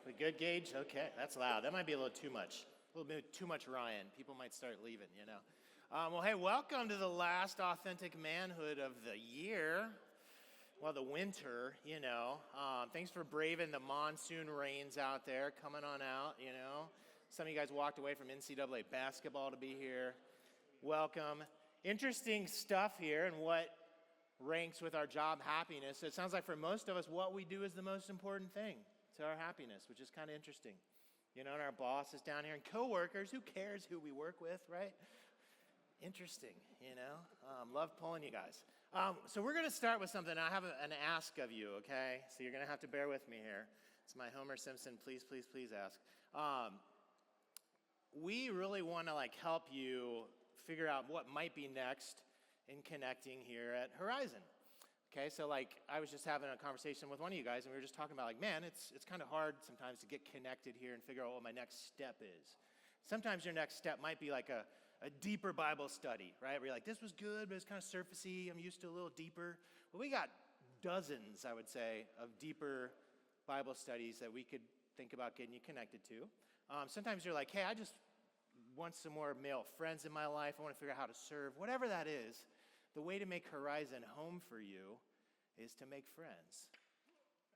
The good gauge? Okay, that's loud. That might be a little too much. A little bit too much Ryan. People might start leaving, you know. Well, hey, welcome to the last Authentic Manhood of the year. Well, the winter, you know. Thanks for braving the monsoon rains out there, coming on out, you know. Some of you guys walked away from NCAA basketball to be here. Welcome. Interesting stuff here and what ranks with our job happiness. So it sounds like for most of us, what we do is the most important thing to our happiness, which is kind of interesting. You know, and our boss is down here, and coworkers, who cares who we work with, right? Interesting, you know? Love pulling you guys. So we're going to start with something. I have an ask of you, okay? So you're going to have to bear with me here. It's my Homer Simpson, please, please, please ask. We really want to help you figure out what might be next in connecting here at Horizon. Okay, so I was just having a conversation with one of you guys, and we were just talking about man, it's kind of hard sometimes to get connected here and figure out what my next step is. Sometimes your next step might be a deeper Bible study, right? Where you're this was good, but it's kind of surfacey. I'm used to a little deeper. Well, we got dozens, I would say, of deeper Bible studies that we could think about getting you connected to. Sometimes you're hey, I just want some more male friends in my life. I want to figure out how to serve. Whatever that is, the way to make Horizon home for you is to make friends.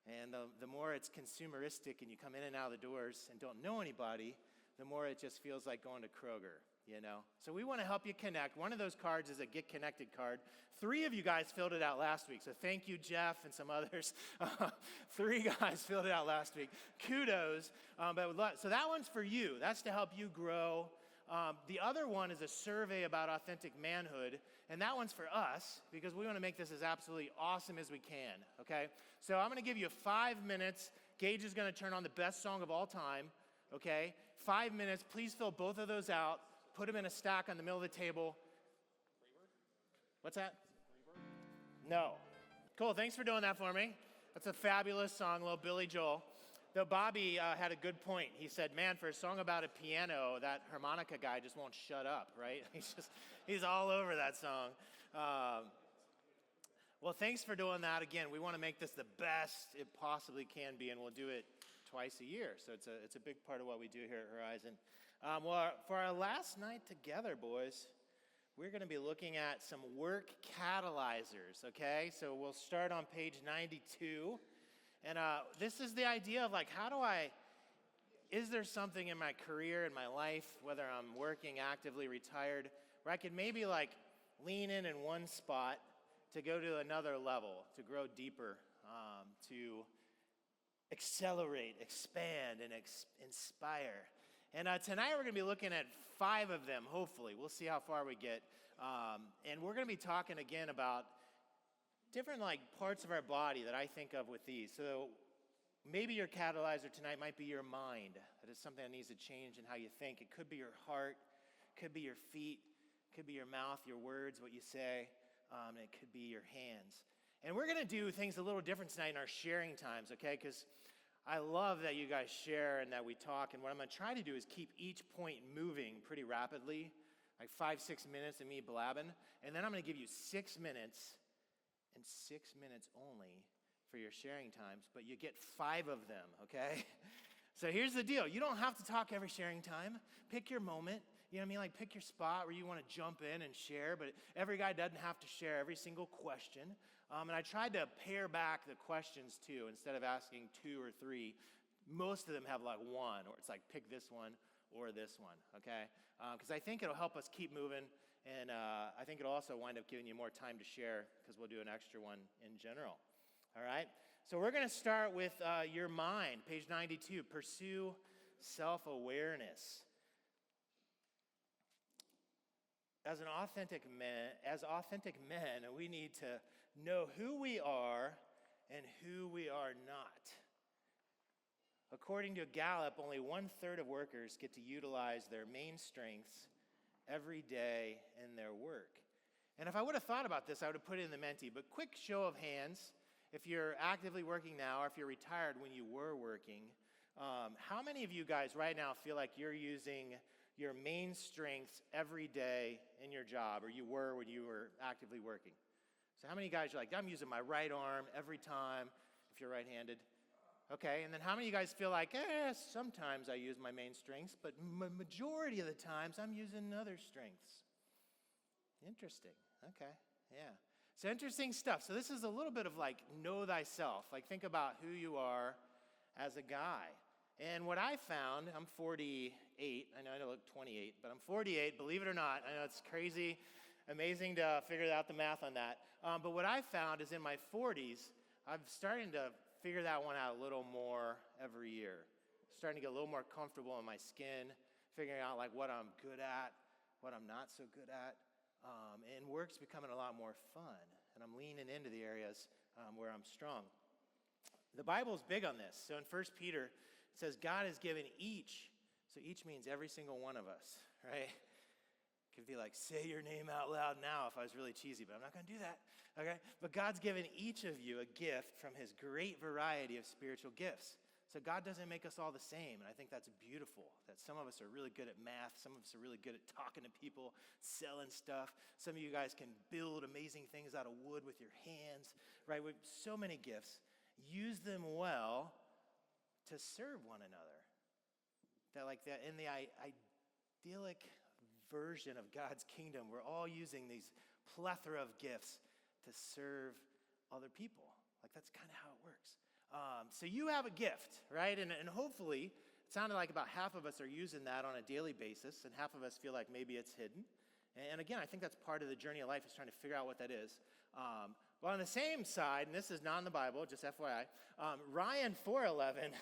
And the more it's consumeristic and you come in and out of the doors and don't know anybody, the more it just feels like going to Kroger, you know? So we want to help you connect. One of those cards is a Get Connected card. 3 of you guys filled it out last week. So thank you, Jeff, and some others. 3 guys filled it out last week. Kudos. So that one's for you. That's to help you grow. The other one is a survey about authentic manhood, and that one's for us because we want to make this as absolutely awesome as we can, okay? So I'm going to give you 5 minutes. Gage is going to turn on the best song of all time, okay? 5 minutes. Please fill both of those out. Put them in a stack on the middle of the table. What's that? No. Cool. Thanks for doing that for me. That's a fabulous song, little Billy Joel. Though Bobby had a good point. He said, man, for a song about a piano, that harmonica guy just won't shut up, right? He's all over that song. Well, thanks for doing that. Again, we want to make this the best it possibly can be, and we'll do it twice a year. So it's a big part of what we do here at Horizon. Well, for our last night together, boys, we're going to be looking at some work catalyzers, okay? So we'll start on page 92. And this is the idea of is there something in my career, in my life, whether I'm working actively, retired, where I could maybe lean in one spot to go to another level, to grow deeper, to accelerate, expand, and inspire. And tonight we're going to be looking at 5 of them, hopefully. We'll see how far we get. And we're going to be talking again about different parts of our body that I think of with these. So maybe your catalyzer tonight might be your mind. That is something that needs to change in how you think. It could be your heart, could be your feet, could be your mouth, your words, what you say, and it could be your hands. And we're going to do things a little different tonight in our sharing times, okay? Because I love that you guys share and that we talk. And what I'm going to try to do is keep each point moving pretty rapidly, 5-6 minutes of me blabbing. And then I'm going to give you 6 minutes and 6 minutes only for your sharing times, but you get 5 of them, okay? So here's the deal. You don't have to talk every sharing time. Pick your moment. You know what I mean? Pick your spot where you want to jump in and share, but every guy doesn't have to share every single question. And I tried to pare back the questions too. Instead of asking 2 or 3, most of them have one, or it's pick this one or this one, okay? Because I think it'll help us keep moving. And I think it'll also wind up giving you more time to share because we'll do an extra one in general. All right? So we're going to start with your mind, page 92. Pursue self-awareness. As authentic men, we need to know who we are and who we are not. According to Gallup, only 1/3 of workers get to utilize their main strengths every day in their work. And if I would have thought about this, I would have put it in the Menti. But quick show of hands, if you're actively working now or if you're retired when you were working, how many of you guys right now feel like you're using your main strengths every day in your job, or you were when you were actively working? So how many guys are I'm using my right arm every time, if you're right-handed? Okay, and then how many of you guys feel like, sometimes I use my main strengths, but majority of the times I'm using other strengths? Interesting. Okay, yeah. So interesting stuff. So this is a little bit of like know thyself. Like think about who you are as a guy. And what I found, I'm 48. I know I look 28, but I'm 48, believe it or not. I know it's crazy, amazing to figure out the math on that. But what I found is in my 40s, I'm starting to figure that one out a little more every year. Starting to get a little more comfortable in my skin, figuring out like what I'm good at, what I'm not so good at. And work's becoming a lot more fun. And I'm leaning into the areas where I'm strong. The Bible's big on this. So in 1 Peter, it says God has given each. So each means every single one of us, right? Could be like, say your name out loud now if I was really cheesy, but I'm not going to do that, okay? But God's given each of you a gift from his great variety of spiritual gifts. So God doesn't make us all the same, and I think that's beautiful, that some of us are really good at math, some of us are really good at talking to people, selling stuff. Some of you guys can build amazing things out of wood with your hands, right? With so many gifts. Use them well to serve one another. That in the idyllic version of God's kingdom, we're all using these plethora of gifts to serve other people. Like that's kind of how it works. So you have a gift, right? And hopefully, it sounded like about half of us are using that on a daily basis, and half of us feel like maybe it's hidden. And again, I think that's part of the journey of life is trying to figure out what that is. But on the same side, and this is not in the Bible, just FYI, Ryan 4:11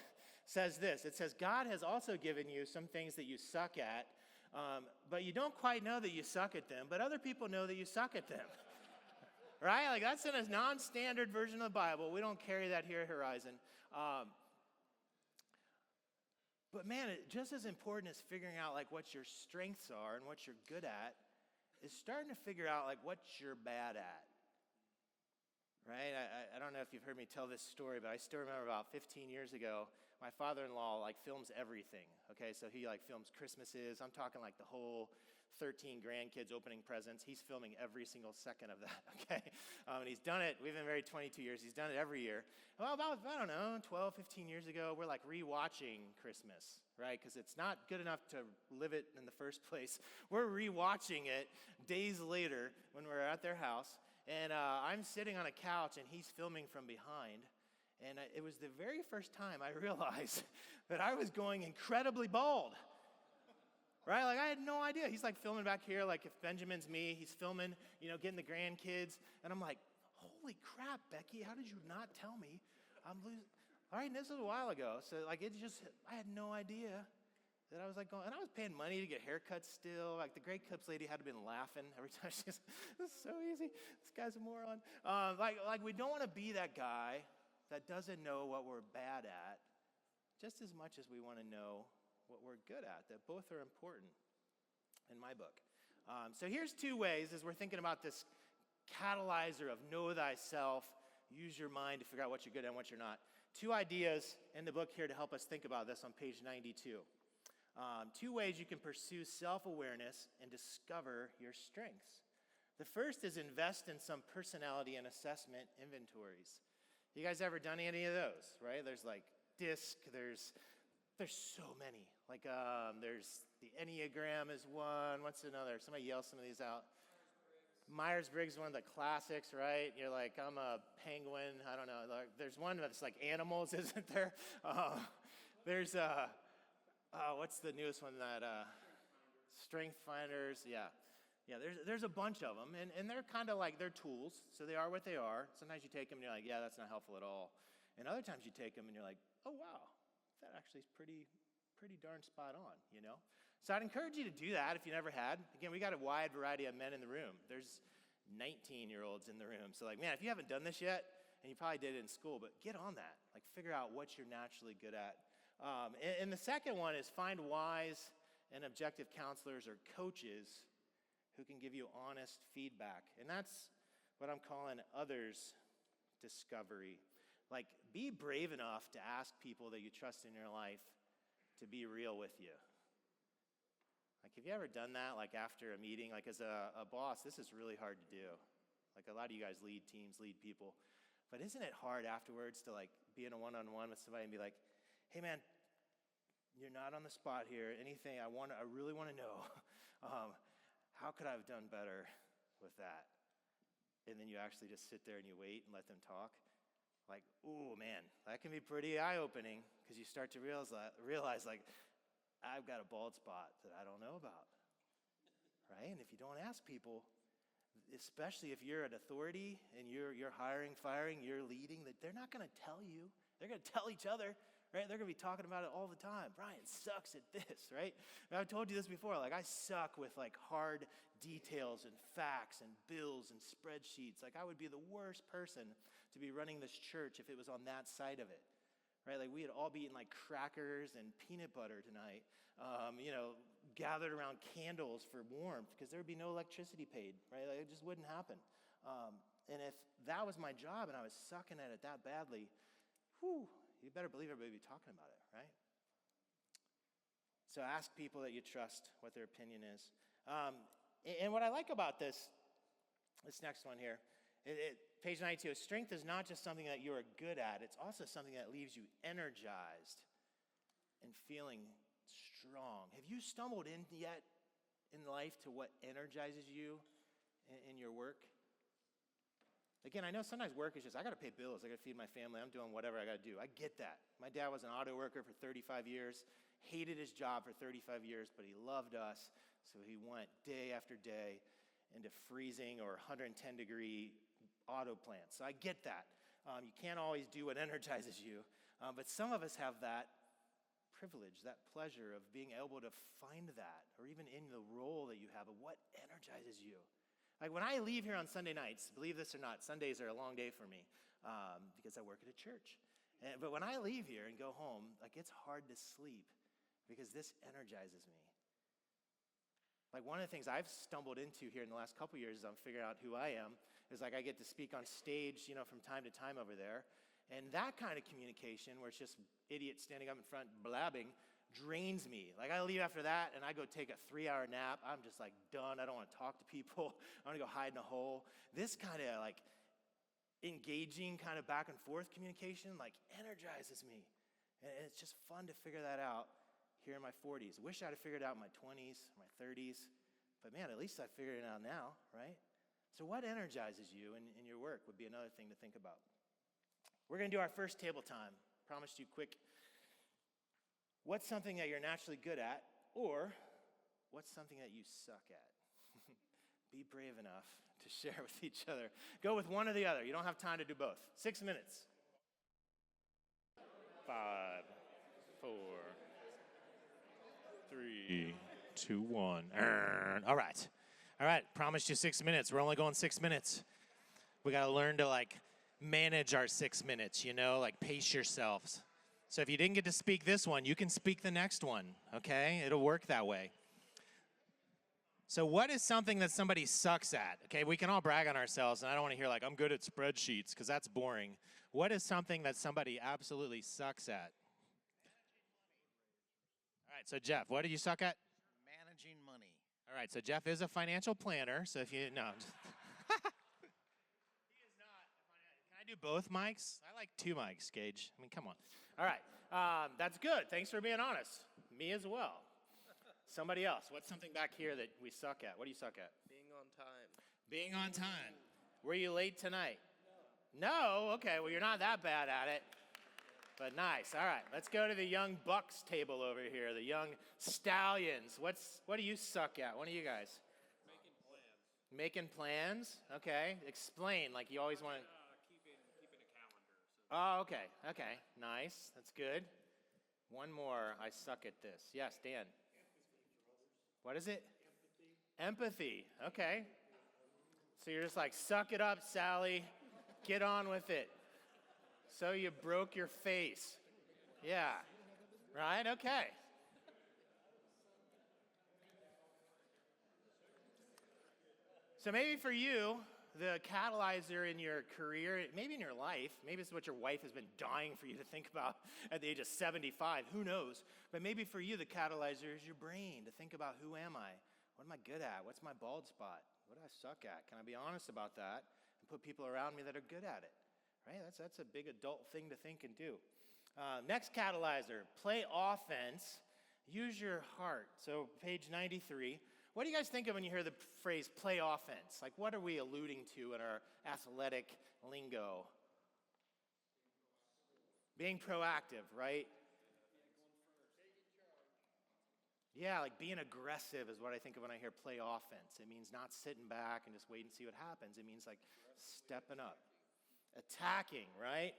says this. It says, God has also given you some things that you suck at, but you don't quite know that you suck at them, but other people know that you suck at them. Right? Like that's in a non-standard version of the Bible. We don't carry that here at Horizon. But man, just as important as figuring out like what your strengths are and what you're good at is starting to figure out like what you're bad at. Right? I don't know if you've heard me tell this story, but I still remember about 15 years ago, my father-in-law like films everything. Okay, so he like films Christmases. I'm talking like the whole 13 grandkids opening presents. He's filming every single second of that, okay? And he's done it, we've been married 22 years, he's done it every year. Well, about, I don't know, 12, 15 years ago, we're like rewatching Christmas, right? Because it's not good enough to live it in the first place. We're rewatching it days later when we're at their house, and I'm sitting on a couch and he's filming from behind. And it was the very first time I realized that I was going incredibly bald. Right? Like I had no idea. He's like filming back here, like if Benjamin's me, he's filming, getting the grandkids. And I'm like, holy crap, Becky, how did you not tell me I'm losing? All right, and this was a while ago. So like I had no idea that I was like going, and I was paying money to get haircuts still. Like the Great Clips lady had been laughing every time. She goes, this is so easy. This guy's a moron. Like we don't want to be that guy that doesn't know what we're bad at just as much as we want to know what we're good at, that both are important in my book. So here's two ways as we're thinking about this catalyzer of know thyself, use your mind to figure out what you're good at and what you're not. Two ideas in the book here to help us think about this on page 92. Two ways you can pursue self-awareness and discover your strengths. The first is invest in some personality and assessment inventories. You guys ever done any of those, right? There's like DISC, there's so many. Like there's the Enneagram is one. What's another? Somebody yell some of these out. Myers-Briggs is one of the classics, right? You're like, I'm a penguin. I don't know. There's one that's like animals, isn't there? There's what's the newest one? That Strength Finders. Yeah. There's a bunch of them, and they're kind of like they're tools, so they are what they are. Sometimes you take them and you're like, yeah, that's not helpful at all. And other times you take them and you're like, oh wow, that actually is pretty darn spot on, So I'd encourage you to do that if you never had. Again, we got a wide variety of men in the room. There's 19-year-olds in the room. So like, man, if you haven't done this yet, and you probably did it in school, but get on that. Like figure out what you're naturally good at. And the second one is find wise and objective counselors or coaches who can give you honest feedback. And that's what I'm calling others discovery. Like, be brave enough to ask people that you trust in your life to be real with you. Like, have you ever done that, like, after a meeting? Like, as a boss, this is really hard to do. Like, a lot of you guys lead teams, lead people. But isn't it hard afterwards to, like, be in a one-on-one with somebody and be like, hey man, you're not on the spot here. Anything I really want to know, how could I have done better with that? And then you actually just sit there and you wait and let them talk. Like, ooh, man, that can be pretty eye-opening because you start to realize, like, I've got a bald spot that I don't know about, right? And if you don't ask people, especially if you're an authority and you're hiring, firing, you're leading, that they're not going to tell you. They're going to tell each other, right? They're going to be talking about it all the time. Ryan sucks at this, right? And I've told you this before. Like, I suck with, like, hard details and facts and bills and spreadsheets. Like, I would be the worst person to be running this church if it was on that side of it, right? Like, we'd all be eating, like, crackers and peanut butter tonight, gathered around candles for warmth because there would be no electricity paid, right? Like, it just wouldn't happen. And if that was my job and I was sucking at it that badly, you better believe everybody would be talking about it, right? So ask people that you trust what their opinion is. And what I like about this next one here, page 92, strength is not just something that you are good at, it's also something that leaves you energized and feeling strong. Have you stumbled in yet in life to what energizes you in your work? Again, I know sometimes work is just, I got to pay bills, I got to feed my family, I'm doing whatever I got to do. I get that. My dad was an auto worker for 35 years, hated his job for 35 years, but he loved us, so he went day after day into freezing or 110-degree auto plants. So I get that. You can't always do what energizes you, but some of us have that privilege, that pleasure of being able to find that, or even in the role that you have, of what energizes you. Like when I leave here on Sunday nights, believe this or not, Sundays are a long day for me because I work at a church. But when I leave here and go home, like it's hard to sleep because this energizes me. Like one of the things I've stumbled into here in the last couple years as I'm figuring out who I am is like I get to speak on stage, from time to time over there. And that kind of communication where it's just idiots standing up in front blabbing drains me. Like I leave after that and I go take a 3-hour nap. I'm just like done. I don't want to talk to people. I want to go hide in a hole. This kind of like engaging kind of back and forth communication like energizes me. And it's just fun to figure that out here in my 40s. I wish I'd have figured it out in my 20s, my 30s. But man, at least I figured it out now, right? So what energizes you in your work would be another thing to think about. We're going to do our first table time. Promised you quick. What's something that you're naturally good at, or what's something that you suck at? Be brave enough to share with each other. Go with one or the other. You don't have time to do both. 6 minutes. 5, 4, 3, 2, 1. All right. Promised you 6 minutes. We're only going 6 minutes. We got to learn to manage our 6 minutes, pace yourselves. So if you didn't get to speak this one, you can speak the next one, okay? It'll work that way. So what is something that somebody sucks at? Okay, we can all brag on ourselves, and I don't want to hear I'm good at spreadsheets, because that's boring. What is something that somebody absolutely sucks at? All right, so Jeff, what did you suck at? Managing money. All right, so Jeff is a financial planner, so if you, no. He is not. Can I do both mics? I like 2 mics, Gage. I mean, come on. All right, that's good. Thanks for being honest. Me as well. Somebody else. What's something back here that we suck at? What do you suck at? Being on time. Being on time. Were you late tonight? No? Okay, well, you're not that bad at it. But nice. All right, let's go to the young bucks table over here, the young stallions. What do you suck at? One of you guys? Making plans? Okay. Explain, like you always want to... Keeping a calendar. Oh, okay. Nice. That's good. One more. I suck at this. Yes, Dan. What is it? Empathy. Okay. So you're just like, suck it up, Sally. Get on with it. So you broke your face. Yeah. Right? Okay. So maybe for you, the catalyzer in your career, maybe in your life, maybe it's what your wife has been dying for you to think about at the age of 75, who knows? But maybe for you, the catalyzer is your brain to think about, who am I? What am I good at? What's my bald spot? What do I suck at? Can I be honest about that and put people around me that are good at it, right? That's a big adult thing to think and do. Next catalyzer, play offense, use your heart. So page 93. What do you guys think of when you hear the phrase play offense? Like, what are we alluding to in our athletic lingo? Being proactive, right? Yeah, like being aggressive is what I think of when I hear play offense. It means not sitting back and just wait and see what happens. It means like stepping up. Attacking, right?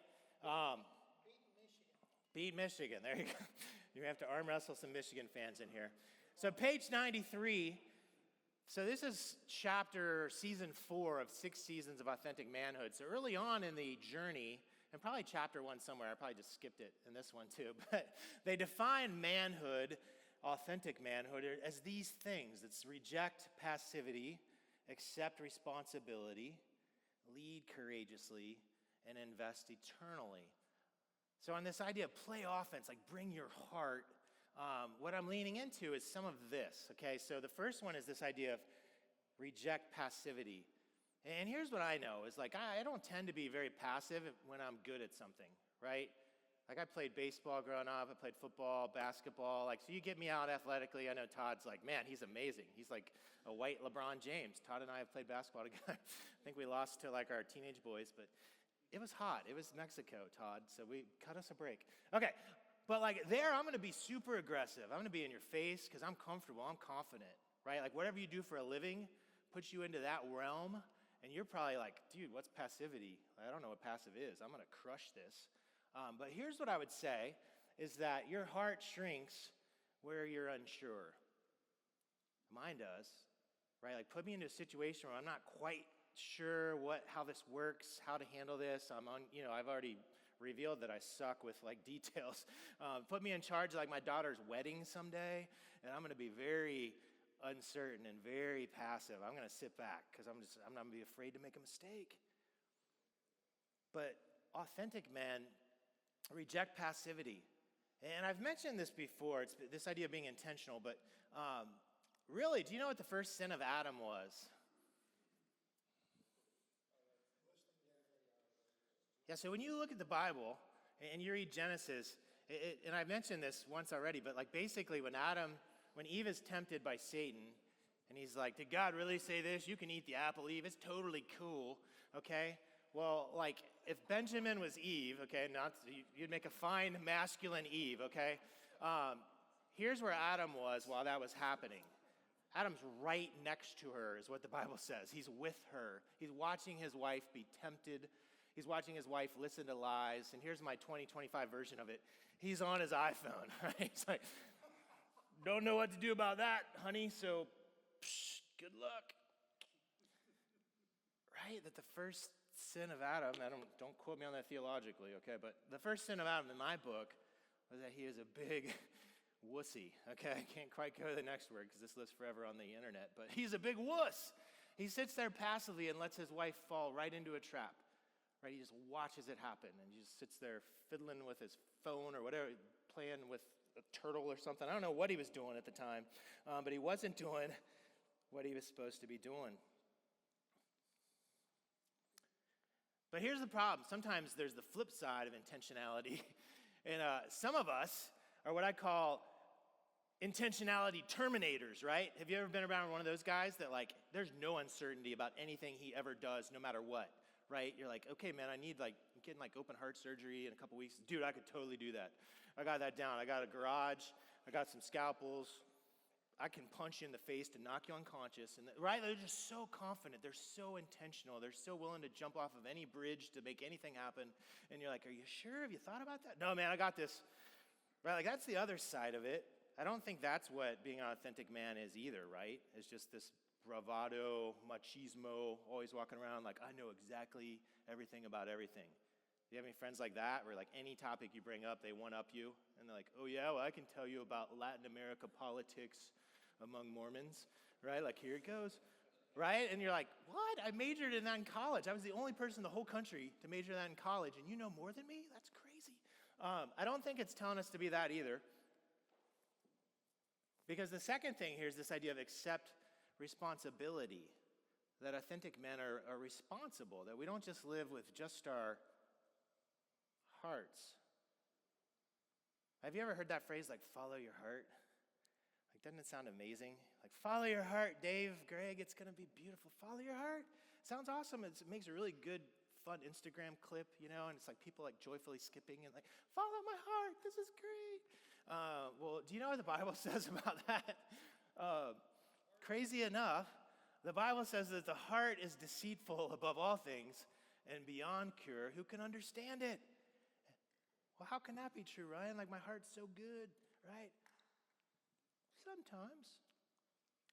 Beat Michigan. There you go. You have to arm wrestle some Michigan fans in here. So page 93. So this is season 4 of 6 seasons of Authentic Manhood. So early on in the journey, and probably chapter 1 somewhere, I probably just skipped it in this one too, but they define manhood, authentic manhood, as these things. It's reject passivity, accept responsibility, lead courageously, and invest eternally. So on this idea of play offense, like bring your heart, what I'm leaning into is some of this, okay? So the first one is this idea of reject passivity. And here's what I know, is like I don't tend to be very passive when I'm good at something, right? Like I played baseball growing up, I played football, basketball, like so you get me out athletically. I know Todd's like, man, he's amazing. He's like a white LeBron James. Todd and I have played basketball together. I think we lost to like our teenage boys, but it was hot. It was Mexico, Todd, so we cut us a break. Okay, but like there, I'm going to be super aggressive. I'm going to be in your face because I'm comfortable. I'm confident, right? Like whatever you do for a living puts you into that realm, and you're probably like, dude, what's passivity? I don't know what passive is. I'm going to crush this. But here's what I would say is that your heart shrinks where you're unsure. Mine does, right? Like put me into a situation where I'm not quite sure how this works, how to handle this. I've already revealed that I suck with like details. Put me in charge of like my daughter's wedding someday, and I'm going to be very uncertain and very passive. I'm going to sit back because I'm not going to be afraid to make a mistake. But authentic men reject passivity. And I've mentioned this before. It's this idea of being intentional, but really, do you know what the first sin of Adam was? Yeah, so when you look at the Bible and you read Genesis, and I've mentioned this once already, but like basically when Eve is tempted by Satan, and he's like, did God really say this? You can eat the apple, Eve. It's totally cool, okay? Well, like if Benjamin was Eve, okay, you'd make a fine masculine Eve, okay? Here's where Adam was while that was happening. Adam's right next to her is what the Bible says. He's with her. He's watching his wife be tempted. He's watching his wife listen to lies. And here's my 2025 version of it. He's on his iPhone, right? He's like, don't know what to do about that, honey, so good luck. Right? That the first sin of Adam, don't quote me on that theologically, okay? But the first sin of Adam in my book was that he is a big wussy, okay? I can't quite go to the next word because this lives forever on the internet, but he's a big wuss. He sits there passively and lets his wife fall right into a trap, right? He just watches it happen, and he just sits there fiddling with his phone or whatever, playing with a turtle or something. I don't know what he was doing at the time, but he wasn't doing what he was supposed to be doing. But here's the problem. Sometimes there's the flip side of intentionality, and some of us are what I call intentionality terminators, right? Have you ever been around one of those guys that like, there's no uncertainty about anything he ever does, no matter what, right? You're like, okay, man, I'm getting like open heart surgery in a couple weeks. Dude, I could totally do that. I got that down. I got a garage. I got some scalpels. I can punch you in the face to knock you unconscious. And right, they're just so confident. They're so intentional. They're so willing to jump off of any bridge to make anything happen. And you're like, are you sure? Have you thought about that? No, man, I got this. Right, like that's the other side of it. I don't think that's what being an authentic man is either, right? It's just this bravado, machismo, always walking around like, I know exactly everything about everything. Do you have any friends like that where like any topic you bring up, they one-up you? And they're like, oh yeah, well I can tell you about Latin America politics among Mormons, right? Like here it goes, right? And you're like, what? I majored in that in college. I was the only person in the whole country to major in that in college, and you know more than me? That's crazy. I don't think it's telling us to be that either. Because the second thing here is this idea of accept responsibility, that authentic men are responsible, that we don't just live with just our hearts. Have you ever heard that phrase, like, follow your heart? Like, doesn't it sound amazing? Like, follow your heart, Dave, Greg, it's going to be beautiful. Follow your heart. Sounds awesome. It makes a really good, fun Instagram clip, and it's like people like joyfully skipping and like, follow my heart, this is great. Well, do you know what the Bible says about that? Crazy enough, the Bible says that the heart is deceitful above all things and beyond cure. Who can understand it? Well, how can that be true, Ryan? Like, my heart's so good, right? Sometimes.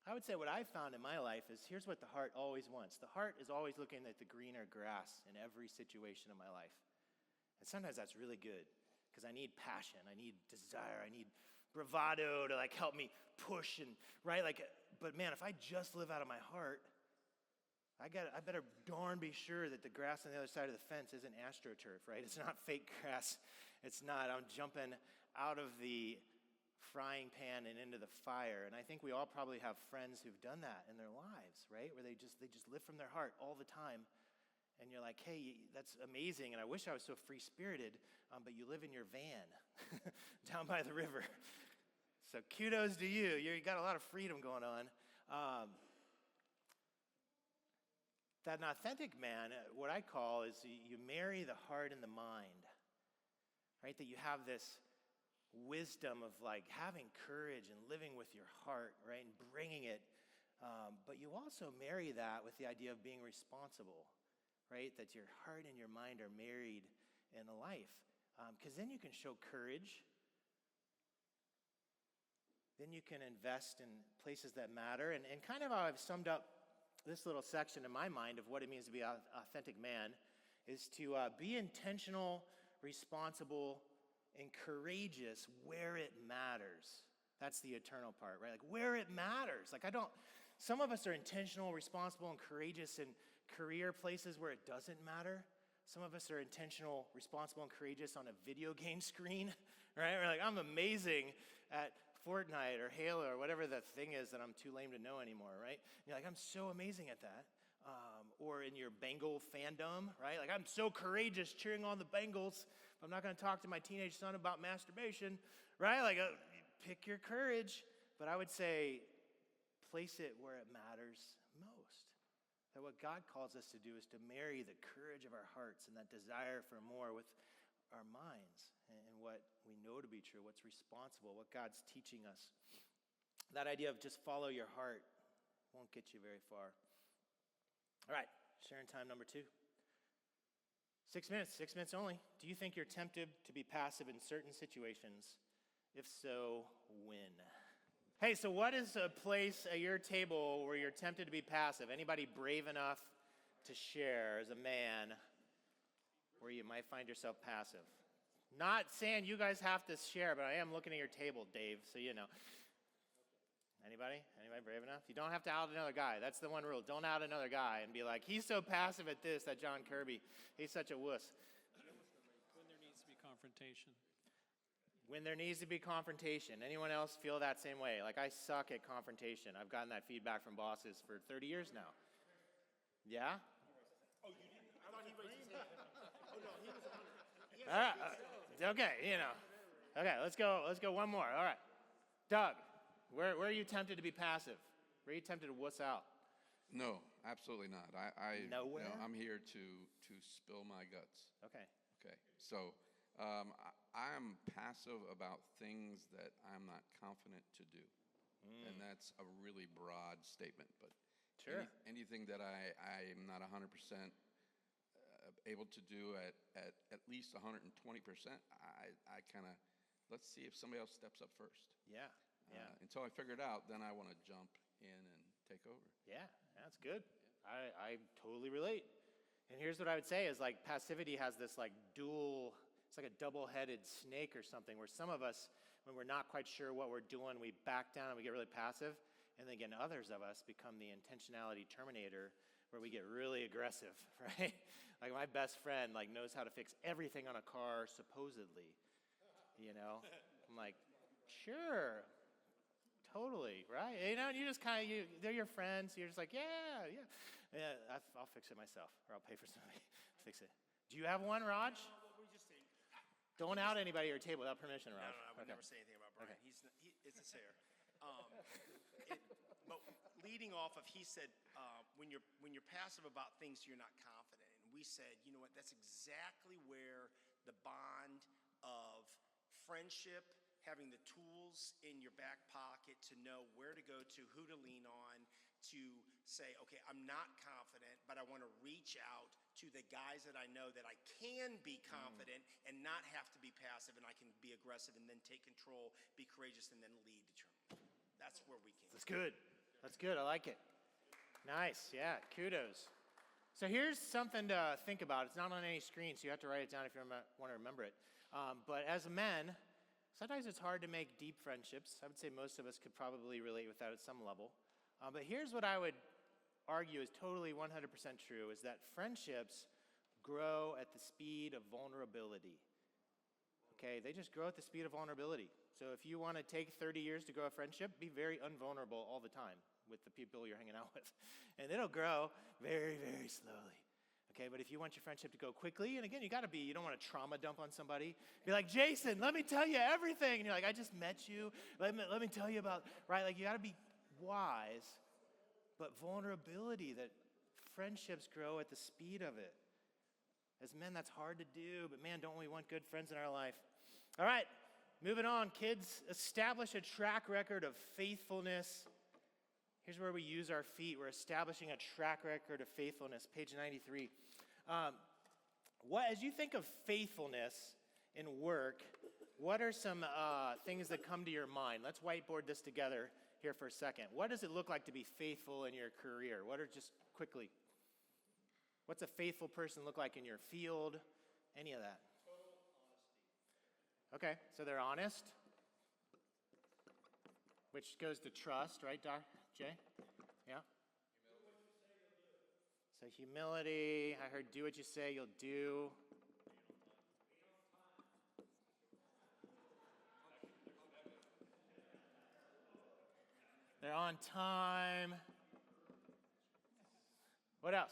I would say what I've found in my life is here's what the heart always wants. The heart is always looking at the greener grass in every situation of my life. And sometimes that's really good because I need passion, I need desire, I need bravado to like help me push and, right? Like, but man, if I just live out of my heart, I better darn be sure that the grass on the other side of the fence isn't astroturf, right? It's not fake grass. It's not. I'm jumping out of the frying pan and into the fire. And I think we all probably have friends who've done that in their lives, right? Where they just live from their heart all the time. And you're like, hey, that's amazing. And I wish I was so free-spirited, but you live in your van down by the river. So kudos to you. You got a lot of freedom going on. That an authentic man, what I call is you marry the heart and the mind, right? That you have this wisdom of like having courage and living with your heart, right? And bringing it. But you also marry that with the idea of being responsible, right? That your heart and your mind are married in a life. Because then you can show courage. Then you can invest in places that matter. And kind of how I've summed up this little section in my mind of what it means to be an authentic man is to be intentional, responsible, and courageous where it matters. That's the eternal part, right? Like where it matters. Like some of us are intentional, responsible, and courageous in career places where it doesn't matter. Some of us are intentional, responsible, and courageous on a video game screen, right? We're like, I'm amazing at Fortnite or Halo or whatever the thing is that I'm too lame to know anymore, right? And you're like, I'm so amazing at that. Or in your Bengal fandom, right? Like, I'm so courageous cheering on the Bengals, but I'm not going to talk to my teenage son about masturbation, right? Like, pick your courage. But I would say, place it where it matters most. That what God calls us to do is to marry the courage of our hearts and that desire for more with our minds and what we know to be true, what's responsible, what God's teaching us. That idea of just follow your heart won't get you very far. All right, sharing time number 2. 6 minutes only. Do you think you're tempted to be passive in certain situations? If so, when? Hey, so what is a place at your table where you're tempted to be passive? Anybody brave enough to share as a man where you might find yourself passive? Not saying you guys have to share, but I am looking at your table, Dave, so you know. Anybody? Anybody brave enough? You don't have to out another guy. That's the one rule. Don't out another guy and be like, he's so passive at this, that John Kirby. He's such a wuss. When there needs to be confrontation. When there needs to be confrontation. Anyone else feel that same way? Like, I suck at confrontation. I've gotten that feedback from bosses for 30 years now. Yeah? Oh, you didn't? I thought he raised his hand. Oh, no, he was on it. All right. Okay, you know. Okay, let's go one more. All right. Doug, where are you tempted to be passive? Where are you tempted to wuss out? No, absolutely not. Nowhere? I'm here to spill my guts. Okay. Okay, so I'm passive about things that I'm not confident to do. And that's a really broad statement, but Sure. anything that I am not 100% able to do at least 120%, I kind of, let's see if somebody else steps up first. Yeah. Until I figure it out, then I want to jump in and take over. Yeah, that's good. I totally relate. And here's what I would say is like passivity has this like it's like a double-headed snake or something where some of us, when we're not quite sure what we're doing, we back down and we get really passive. And then again, others of us become the intentionality terminator where we get really aggressive, right? Like my best friend like knows how to fix everything on a car supposedly, you know? I'm like, sure. Totally, right? You know, and you just kind of, they're your friends. You're just like, yeah, I'll fix it myself, or I'll pay for somebody to fix it. Do you have one, Raj? What were you just saying? Don't out anybody at your table without permission, No, Raj. no, I would Okay. never say anything about Brian. Okay. It's a sayer. But leading off of, he said, when you're passive about things you're not confident in, we said, you know what, that's exactly where the bond of friendship, having the tools in your back pocket to know where to go to, who to lean on, to say, okay, I'm not confident, but I want to reach out to the guys that I know that I can be confident and not have to be passive, and I can be aggressive and then take control, be courageous, and then lead determinedly. That's where we came. That's good. That's good. I like it. Nice. Yeah. Kudos. So here's something to think about. It's not on any screen, so you have to write it down if you want to remember it. But as men, sometimes it's hard to make deep friendships. I would say most of us could probably relate with that at some level. But here's what I would argue is totally 100% true, is that friendships grow at the speed of vulnerability. Okay, they just grow at the speed of vulnerability. So if you want to take 30 years to grow a friendship, be very unvulnerable all the time with the people you're hanging out with. And it'll grow very, very slowly. Okay, but if you want your friendship to go quickly, and again, you don't want to trauma dump on somebody. Be like, Jason, let me tell you everything. And you're like, I just met you. Let me tell you about, right? Like, you got to be wise, but vulnerability, that friendships grow at the speed of it. As men, that's hard to do, but man, don't we want good friends in our life? All right, moving on, kids. Establish a track record of faithfulness. Here's where we use our feet. We're establishing a track record of faithfulness, page 93. As you think of faithfulness in work, what are some things that come to your mind? Let's whiteboard this together here for a second. What does it look like to be faithful in your career? What's a faithful person look like in your field? Any of that? Total honesty. Okay, so they're honest, which goes to trust, right, Jay? Yeah? So humility, I heard do what you say you'll do. They're on time. What else?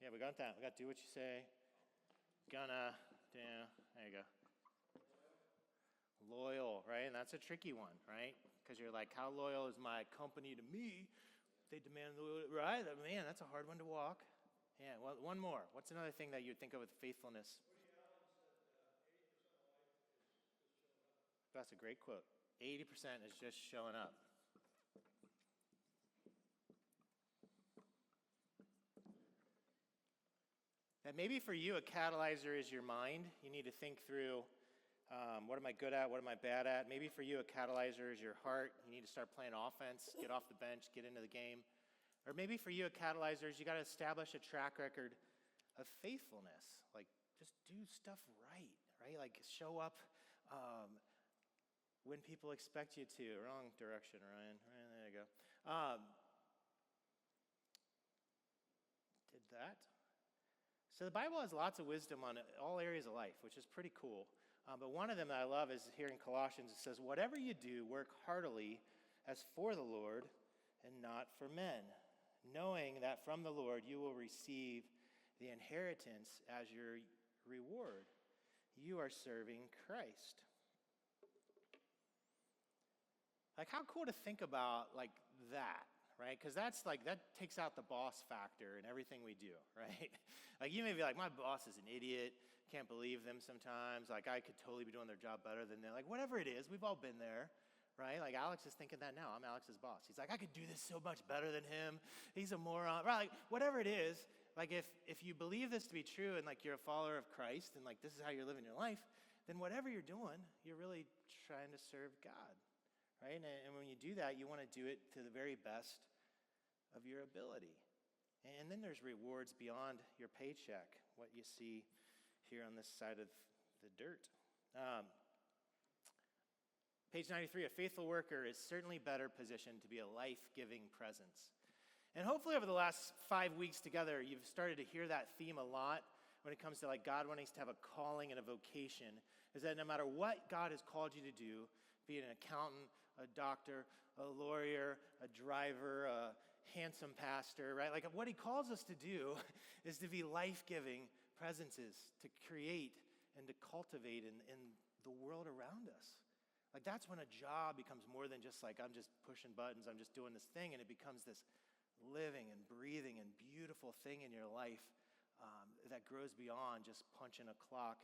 Yeah, we got that. We got do what you say. Gonna, yeah, there you go. Loyal, right? And that's a tricky one, right? Because you're like, how loyal is my company to me? They demand loyalty, right? Man, that's a hard one to walk. Yeah, well, one more. What's another thing that you'd think of with faithfulness? That's a great quote. 80% is just showing up. And maybe for you, a catalyzer is your mind. You need to think through, what am I good at? What am I bad at? Maybe for you, a catalyzer is your heart. You need to start playing offense, get off the bench, get into the game. Or maybe for you, a catalyzer is you got to establish a track record of faithfulness. Like, just do stuff right? Like, show up when people expect you to. Wrong direction, Ryan. There you go. Did that. So the Bible has lots of wisdom on all areas of life, which is pretty cool. But one of them that I love is here in Colossians. It says, whatever you do, work heartily as for the Lord and not for men, knowing that from the Lord you will receive the inheritance as your reward. You are serving Christ. Like, how cool to think about like that, right? Because that takes out the boss factor in everything we do, right? Like, you may be like, my boss is an idiot, can't believe them sometimes, like, I could totally be doing their job better than them. Like, whatever it is, we've all been there, right? Like, Alex is thinking that now. I'm Alex's boss. He's like, I could do this so much better than him. He's a moron, right? Like, whatever it is, like, if you believe this to be true and like you're a follower of Christ and like this is how you're living your life, then whatever you're doing, you're really trying to serve God. Right? And when you do that, you want to do it to the very best of your ability. And then there's rewards beyond your paycheck, what you see here on this side of the dirt. Page 93, a faithful worker is certainly better positioned to be a life-giving presence. And hopefully over the last 5 weeks together, you've started to hear that theme a lot when it comes to like God wanting us to have a calling and a vocation, is that no matter what God has called you to do, be it an accountant, a doctor, a lawyer, a driver, a handsome pastor, right? Like, what he calls us to do is to be life-giving presences to create and to cultivate in the world around us. Like that's when a job becomes more than just like, I'm just pushing buttons, I'm just doing this thing, and it becomes this living and breathing and beautiful thing in your life that grows beyond just punching a clock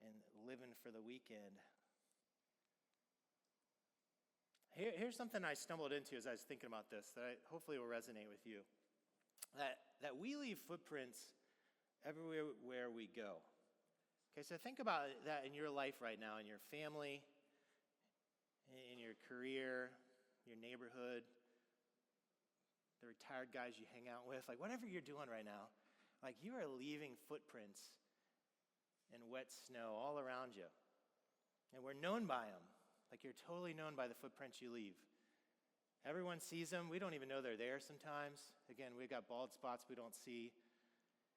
and living for the weekend. Here's something I stumbled into as I was thinking about this that hopefully will resonate with you. That we leave footprints everywhere we go. Okay, so think about that in your life right now, in your family, in your career, your neighborhood, the retired guys you hang out with, like whatever you're doing right now, like you are leaving footprints in wet snow all around you. And we're known by them. Like you're totally known by the footprints you leave. Everyone sees them. We don't even know they're there sometimes. Again, we've got bald spots we don't see.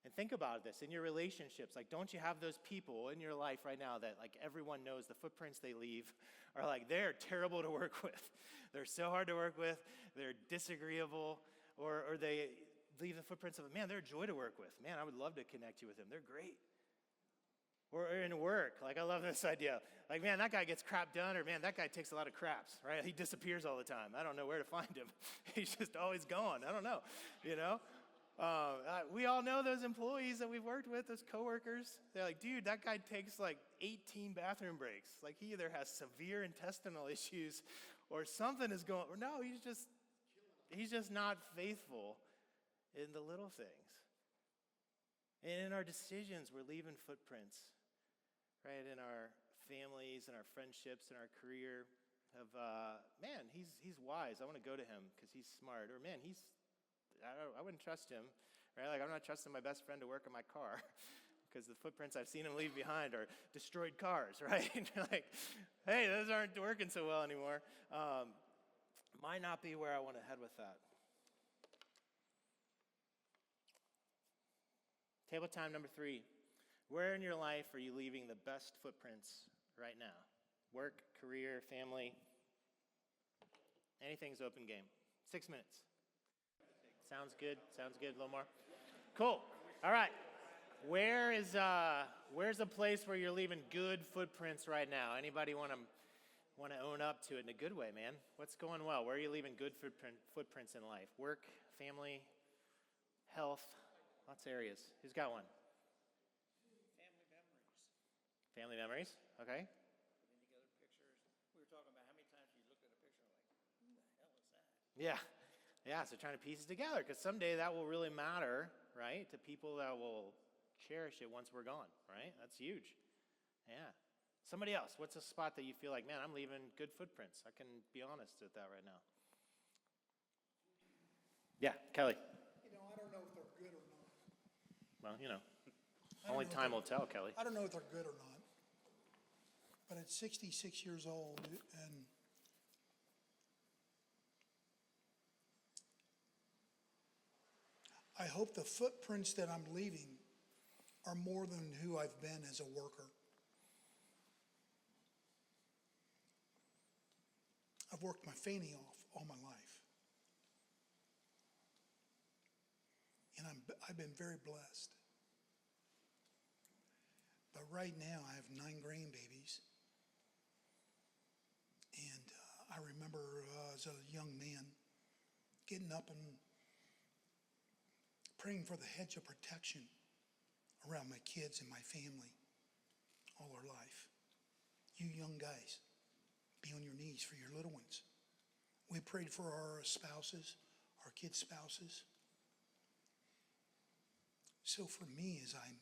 And think about this in your relationships. Like, don't you have those people in your life right now that like everyone knows the footprints they leave are like, they're terrible to work with. They're so hard to work with. They're disagreeable. Or they leave the footprints of, man, they're a joy to work with. Man, I would love to connect you with them. They're great. Or in work, like I love this idea. Like, man, that guy gets crap done, or man, that guy takes a lot of craps, right? He disappears all the time. I don't know where to find him. He's just always gone. I don't know, you know? We all know those employees that we've worked with, those coworkers. They're like, dude, that guy takes like 18 bathroom breaks. Like he either has severe intestinal issues or something is going, or no, he's just not faithful in the little things. And in our decisions, we're leaving footprints, right? In our families and our friendships and our career of, man, he's wise. I want to go to him because he's smart. Or man, I wouldn't trust him, right? Like I'm not trusting my best friend to work on my car because the footprints I've seen him leave behind are destroyed cars, right? Like, hey, those aren't working so well anymore. Might not be where I want to head with that. Table time number 3. Where in your life are you leaving the best footprints right now? Work, career, family, anything's open game. 6 minutes. Sounds good. Sounds good. A little more. Cool. All right. Where's a place where you're leaving good footprints right now? Anybody want to own up to it in a good way, man? What's going well? Where are you leaving good footprints in life? Work, family, health, lots of areas. Who's got one? Family memories. Family memories. Okay. Putting together pictures. We were talking about how many times you looked at a picture and like, who the hell is that? Yeah. Yeah, so trying to piece it together because someday that will really matter, right, to people that will cherish it once we're gone, right? That's huge. Yeah. Somebody else, what's a spot that you feel like, man, I'm leaving good footprints? I can be honest with that right now. Yeah, Kelly. You know, I don't know if they're good or not. Well, you know, I don't only know if time will they're- tell, Kelly. I don't know if they're good or not. But at 66 years old, and I hope the footprints that I'm leaving are more than who I've been as a worker. I've worked my fanny off all my life. And I've been very blessed. But right now, I have 9 grandbabies. And I remember as a young man getting up and praying for the hedge of protection around my kids and my family all our life. You young guys, be on your knees for your little ones. We prayed for our spouses, our kids' spouses. So for me, as I'm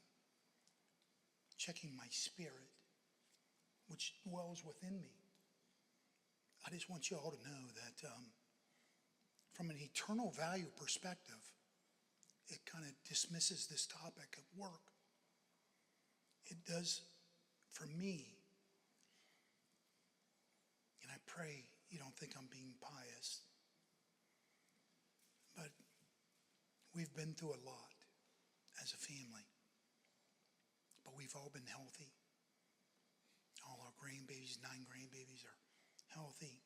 checking my spirit, which dwells within me, I just want you all to know that from an eternal value perspective, it kind of dismisses this topic of work. It does for me, and I pray you don't think I'm being pious, but we've been through a lot as a family, but we've all been healthy. All our grandbabies, 9 grandbabies are healthy.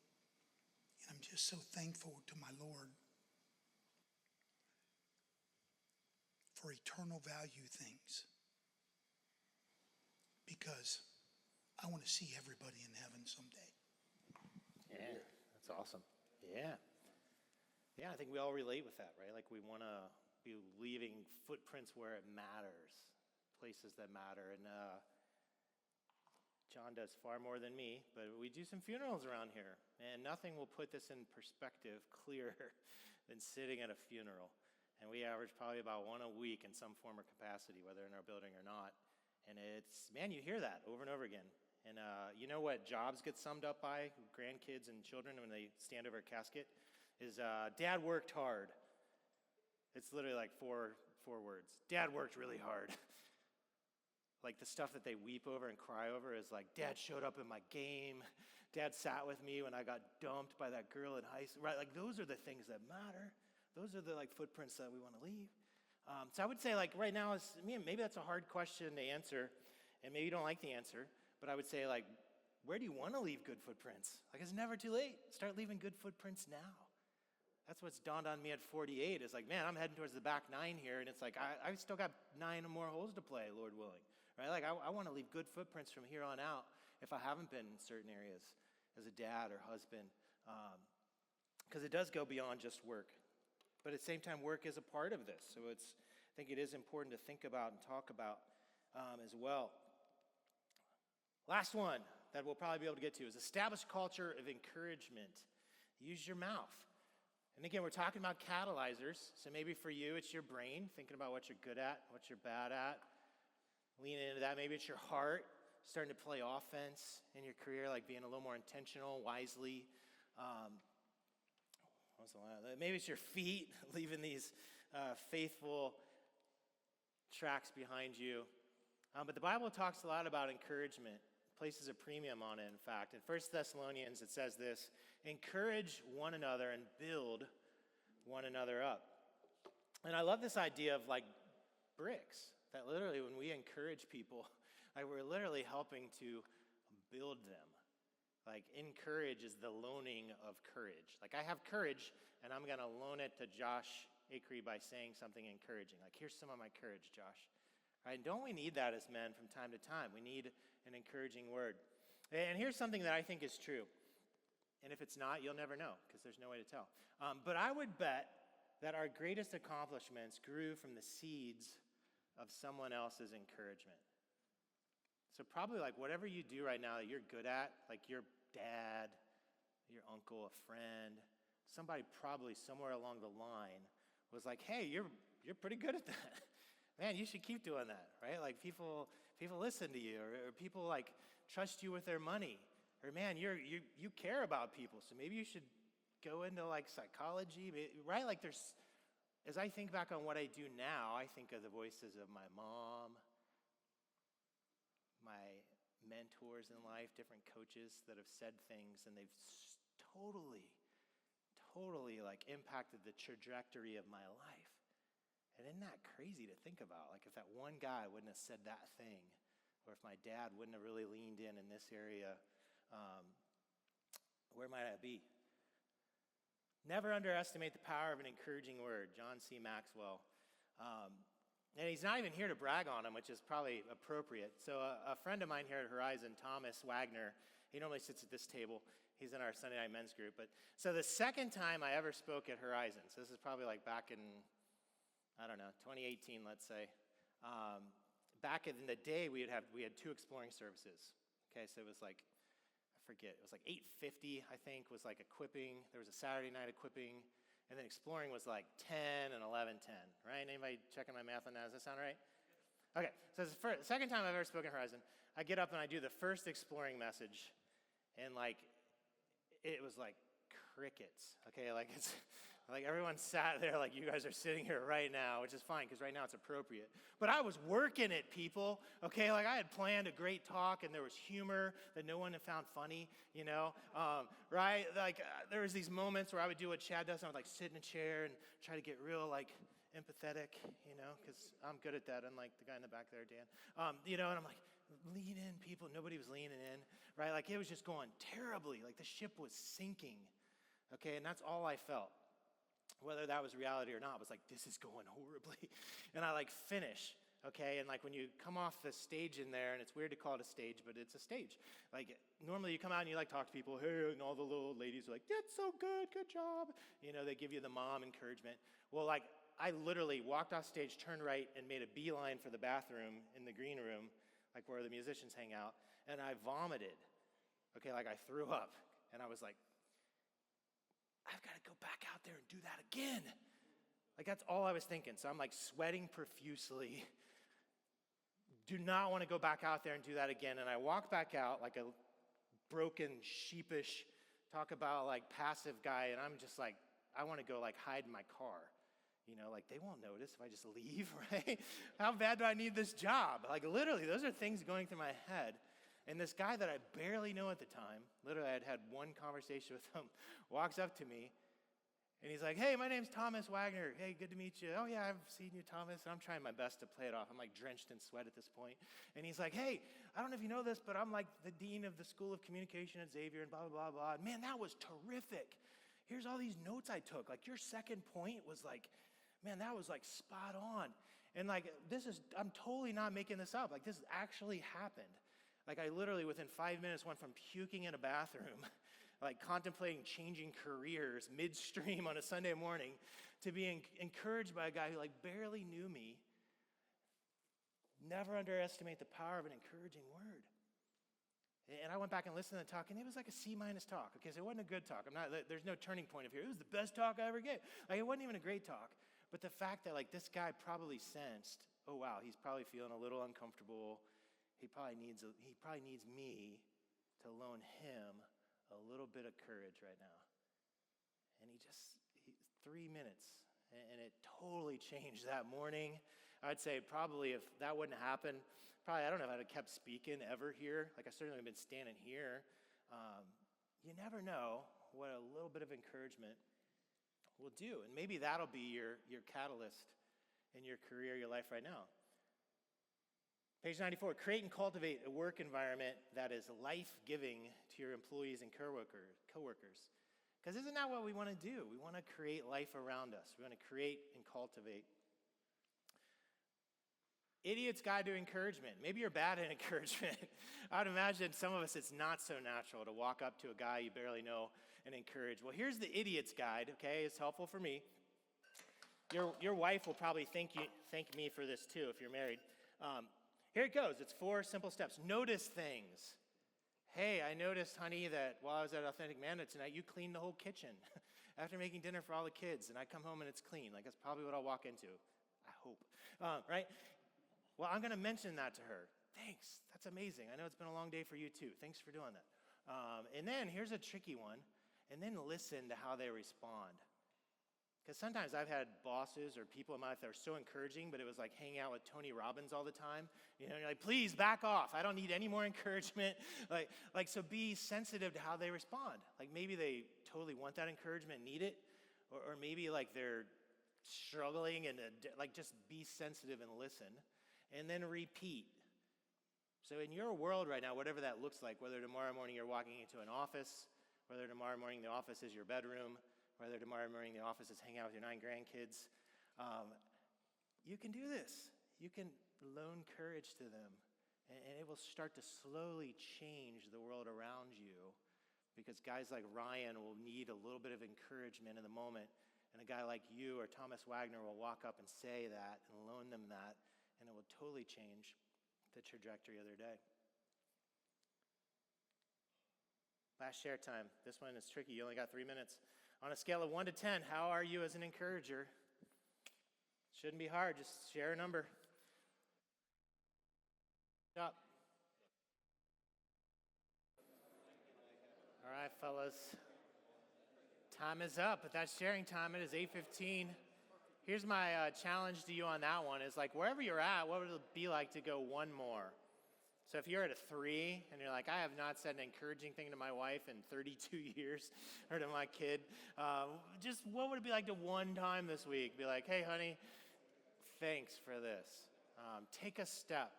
And I'm just so thankful to my Lord for eternal value things because I want to see everybody in heaven someday. Yeah, that's awesome. Yeah. Yeah, I think we all relate with that, right? Like we want to be leaving footprints where it matters, places that matter. And John does far more than me, but we do some funerals around here. And nothing will put this in perspective clearer than sitting at a funeral. And we average probably about one a week in some form or capacity, whether in our building or not. And it's, man, you hear that over and over again. And you know what jobs get summed up by grandkids and children when they stand over a casket? Is Dad worked hard. It's literally like four words. Dad worked really hard. Like the stuff that they weep over and cry over is like, Dad showed up in my game. Dad sat with me when I got dumped by that girl in high school. Right? Like those are the things that matter. Those are the like footprints that we want to leave. So I would say like right now, maybe that's a hard question to answer, and maybe you don't like the answer. But I would say like, where do you want to leave good footprints? Like it's never too late. Start leaving good footprints now. That's what's dawned on me at 48 is like, man, I'm heading towards the back 9 here, and it's like, I've still got 9 more holes to play, Lord willing, right? Like, I want to leave good footprints from here on out if I haven't been in certain areas as a dad or husband, because it does go beyond just work. But at the same time, work is a part of this, so I think it is important to think about and talk about as well. Last one that we'll probably be able to get to is establish culture of encouragement. Use your mouth. And again, we're talking about catalyzers. So maybe for you, it's your brain, thinking about what you're good at, what you're bad at. Lean into that. Maybe it's your heart, starting to play offense in your career, like being a little more intentional, wisely. Maybe it's your feet, leaving these faithful tracks behind you. But the Bible talks a lot about encouragement, places a premium on it, in fact. In 1 Thessalonians, it says this, encourage one another and build one another up. And I love this idea of like bricks, that literally when we encourage people, like we're literally helping to build them. Like encourage is the loaning of courage. Like I have courage and I'm going to loan it to Josh Acree by saying something encouraging. Like here's some of my courage, Josh. Right? And don't we need that as men from time to time? We need an encouraging word. And here's something that I think is true. And if it's not, you'll never know because there's no way to tell. But I would bet that our greatest accomplishments grew from the seeds of someone else's encouragement. So probably like whatever you do right now that you're good at, like your dad, your uncle, a friend, somebody probably somewhere along the line was like, hey, you're pretty good at that. Man, you should keep doing that, right? Like people listen to you, or people like trust you with their money, or man, you care about people, so maybe you should go into like psychology, right? Like as I think back on what I do now, I think of the voices of my mom, my mentors in life, different coaches that have said things, and they've totally like impacted the trajectory of my life. And isn't that crazy to think about? Like if that one guy wouldn't have said that thing, or if my dad wouldn't have really leaned in this area, where might I be? Never underestimate the power of an encouraging word. John C. Maxwell. And he's not even here to brag on him, which is probably appropriate. So a friend of mine here at Horizon, Thomas Wagner, he normally sits at this table. He's in our Sunday night men's group. But so the second time I ever spoke at Horizon, so this is probably like back in, I don't know, 2018, let's say. Back in the day, we had 2 exploring services. Okay, so it was like, I forget, it was like 8:50, I think, was like equipping. There was a Saturday night equipping. And then exploring was like 10 and 11:10, right? Anybody checking my math on that? Does that sound right? Okay, so it's the second time I've ever spoken Horizon. I get up and I do the first exploring message, and like, it was like crickets, okay? Like it's like everyone sat there like you guys are sitting here right now, which is fine because right now it's appropriate. But I was working it, people, okay? Like I had planned a great talk and there was humor that no one had found funny, you know, right? Like there was these moments where I would do what Chad does, and I would like sit in a chair and try to get real like empathetic, you know, because I'm good at that, unlike the guy in the back there, Dan. You know, and I'm like, lean in, people. Nobody was leaning in, right? Like it was just going terribly. Like the ship was sinking, okay? And that's all I felt. Whether that was reality or not, was like, this is going horribly. And I like finish okay? And like when you come off the stage in there, and it's weird to call it a stage, but it's a stage. Like normally you come out and you like talk to people, hey, and all the little ladies are like, that's so good, good job. You know, they give you the mom encouragement. Well, like I literally walked off stage, turned right, and made a beeline for the bathroom in the green room, like where the musicians hang out, and I vomited. Okay, like I threw up, and I was like, I've got to go back out there and do that again. Like that's all I was thinking. So I'm like sweating profusely. Do not want to go back out there and do that again. And I walk back out like a broken, sheepish, talk about like passive guy. And I'm just like, I want to go like hide in my car. You know, like they won't notice if I just leave, right? How bad do I need this job? Like literally, those are things going through my head. And this guy that I barely know at the time, literally I had had one conversation with him, walks up to me, and he's like, hey, my name's Thomas Wagner. Hey, good to meet you. Oh, yeah, I've seen you, Thomas. And I'm trying my best to play it off. I'm like drenched in sweat at this point. And he's like, hey, I don't know if you know this, but I'm like the dean of the School of Communication at Xavier and blah, blah, blah, blah. Man, that was terrific. Here's all these notes I took. Like your second point was like, man, that was like spot on. And like, I'm totally not making this up. Like this actually happened. Like I literally within 5 minutes went from puking in a bathroom, like contemplating changing careers midstream on a Sunday morning, to being encouraged by a guy who like barely knew me. Never underestimate the power of an encouraging word. And I went back and listened to the talk, and it was like a C- talk. Okay, so it wasn't a good talk. There's no turning point of here. It was the best talk I ever gave. Like it wasn't even a great talk. But the fact that like this guy probably sensed, oh wow, he's probably feeling a little uncomfortable. He probably needs me to loan him a little bit of courage right now. And 3 minutes, and it totally changed that morning. I'd say probably if that wouldn't happen, I don't know if I'd have kept speaking ever here. Like I certainly have been standing here. You never know what a little bit of encouragement will do. And maybe that'll be your catalyst in your career, your life right now. Page 94, create and cultivate a work environment that is life-giving to your employees and coworkers. Because isn't that what we want to do? We want to create life around us. We want to create and cultivate. Idiot's Guide to Encouragement. Maybe you're bad at encouragement. I would imagine some of us, it's not so natural to walk up to a guy you barely know and encourage. Well, here's the Idiot's Guide, okay? It's helpful for me. Your wife will probably thank me for this too if you're married. Here it goes. It's 4 simple steps. Notice things. Hey, I noticed, honey, that while I was at Authentic Manhood tonight, you cleaned the whole kitchen after making dinner for all the kids, and I come home and it's clean. Like, that's probably what I'll walk into. I hope. Right? Well, I'm going to mention that to her. Thanks. That's amazing. I know it's been a long day for you, too. Thanks for doing that. And then here's a tricky one. And then listen to how they respond. Because sometimes I've had bosses or people in my life that are so encouraging, but it was like hanging out with Tony Robbins all the time. You know, you're like, please back off. I don't need any more encouragement. So be sensitive to how they respond. Like maybe they totally want that encouragement, need it, or maybe like they're struggling, and like just be sensitive and listen, and then repeat. So in your world right now, whatever that looks like, whether tomorrow morning you're walking into an office, whether tomorrow morning the office is your bedroom, whether tomorrow morning the office is hanging out with your 9 grandkids, you can do this. You can loan courage to them, and it will start to slowly change the world around you, because guys like Ryan will need a little bit of encouragement in the moment, and a guy like you or Thomas Wagner will walk up and say that and loan them that, and it will totally change the trajectory of their day. Last share time. This one is tricky. You only got 3 minutes. On a scale of 1 to 10, how are you as an encourager? Shouldn't be hard. Just share a number. Stop. All right, fellas. Time is up, but that's sharing time. It is 8:15. Here's my challenge to you on that one is like wherever you're at, what would it be like to go one more? So if you're at a 3 and you're like, I have not said an encouraging thing to my wife in 32 years or to my kid, just what would it be like to one time this week be like, hey, honey, thanks for this. Take a step.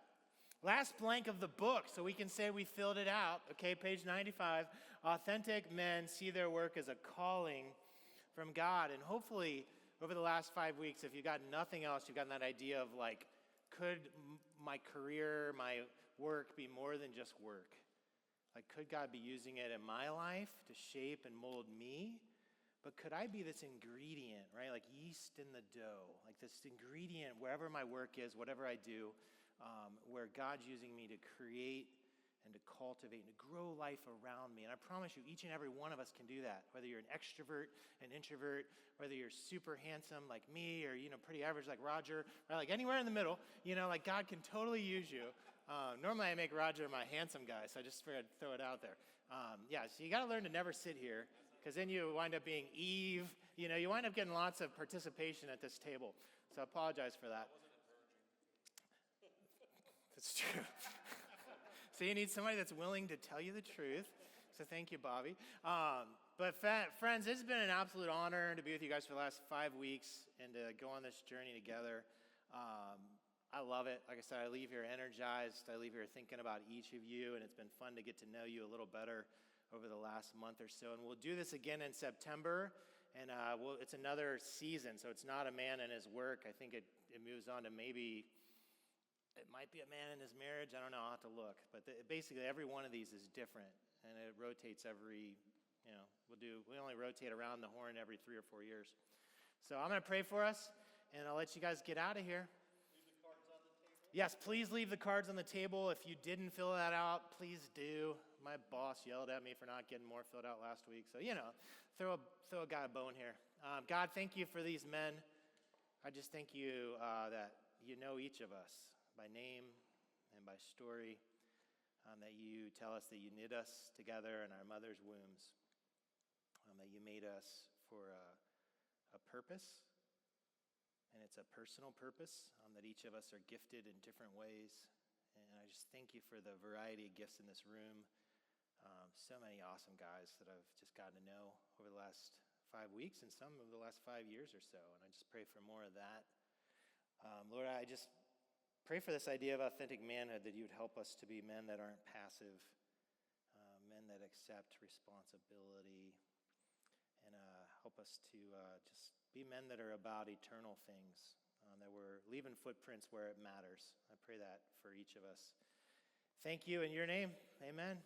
Last blank of the book, so we can say we filled it out. Okay, page 95. Authentic men see their work as a calling from God. And hopefully over the last 5 weeks, if you've got nothing else, you've gotten that idea of like my career, my work be more than just work? Like, could God be using it in my life to shape and mold me? But could I be this ingredient, right? Like yeast in the dough, like this ingredient wherever my work is, whatever I do, where God's using me to create and to cultivate and to grow life around me. And I promise you, each and every one of us can do that. Whether you're an extrovert, an introvert, whether you're super handsome like me or, pretty average like Roger, right? Like anywhere in the middle, like God can totally use you. Normally I make Roger my handsome guy, so I just figured I'd throw it out there. So you got to learn to never sit here, because then you wind up being Eve. You wind up getting lots of participation at this table. So I apologize for that. That's true. So you need somebody that's willing to tell you the truth. So thank you, Bobby. But friends, it's been an absolute honor to be with you guys for the last 5 weeks and to go on this journey together. I love it. Like I said, I leave here energized. I leave here thinking about each of you, and it's been fun to get to know you a little better over the last month or so. And we'll do this again in September, and it's another season, so it's not a man and his work. I think it moves on to maybe it might be a man in his marriage. I don't know. I'll have to look. But basically, every one of these is different, and it rotates every, we only rotate around the horn every 3 or 4 years. So I'm going to pray for us, and I'll let you guys get out of here. Leave the cards on the table. Yes, please leave the cards on the table. If you didn't fill that out, please do. My boss yelled at me for not getting more filled out last week. So, throw a guy a bone here. God, thank you for these men. I just thank you that you know each of us by name and by story, that you tell us that you knit us together in our mother's wombs, that you made us for a purpose, and it's a personal purpose, that each of us are gifted in different ways. And I just thank you for the variety of gifts in this room. So many awesome guys that I've just gotten to know over the last 5 weeks and some over the last 5 years or so. And I just pray for more of that. Lord, I just pray for this idea of authentic manhood, that you would help us to be men that aren't passive, men that accept responsibility, and help us to just be men that are about eternal things, that we're leaving footprints where it matters. I pray that for each of us. Thank you in your name. Amen.